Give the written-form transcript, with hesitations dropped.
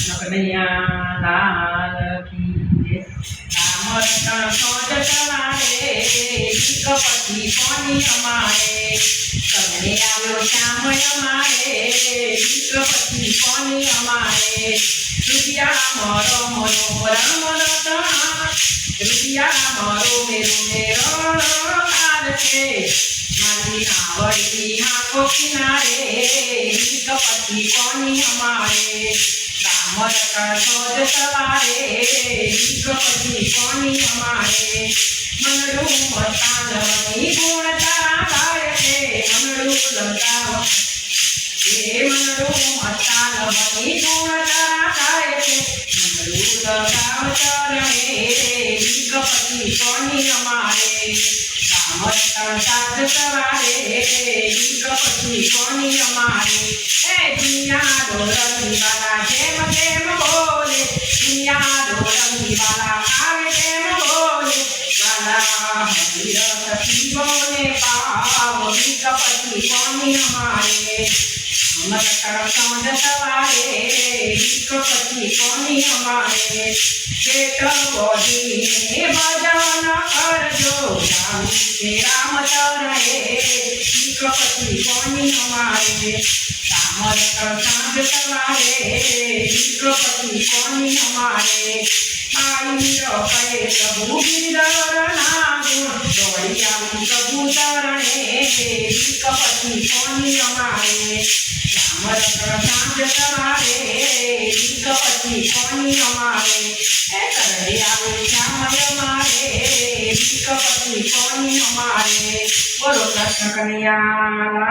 કનૈયા લાલ કી જય. રામ રતન સોજ સવારે પછી કોની અમારે તમને આવ્યો શ્યામ અમારે પછી કોની અમારે રૂપિયા મારો મનોરમ રતન રૂપિયા મારો મેરો મેરો કાર છે મારી નાવડી આંખો કિનારે પછી કોની અમારે રામ રતન સોજ સવારે પછી કોની અમારે મનડું મતાનની ગુણ તારા ગાય છે મનડું લગાવ મનડું મતાનની ગુણ તારા ગાય છે મનડું લગાવ ચરણે પછી કોની અમારે રામ રતન સાજ સવારે પછી કોની અમારે એ દુનિયા ડોલરની વાલા જેમ તેમ બોલે દુનિયા ડોલરની વાલા આવે તેમ બોલે વાલા હરિર સખી બોલે પાવ પછી કોની અમારે અમર સોજ સવારે પછી કોની અમારે પેટ બોધીને ભજન કરજો રામ ચરણે પછી કોની અમારે રામ રતન સાંજ સવારે પછી કોની અમારે આઈરો કહે પ્રભુ ગિરધર ના ગુણ દોડી આવી પ્રભુ ચરણે પછી કોની અમારે રામ રતન સાંજ સવારે પછી કોની અમારે એ કરે આવી શ્યામ અમારે પછી કોની અમારે બોલો કૃષ્ણ કનૈયા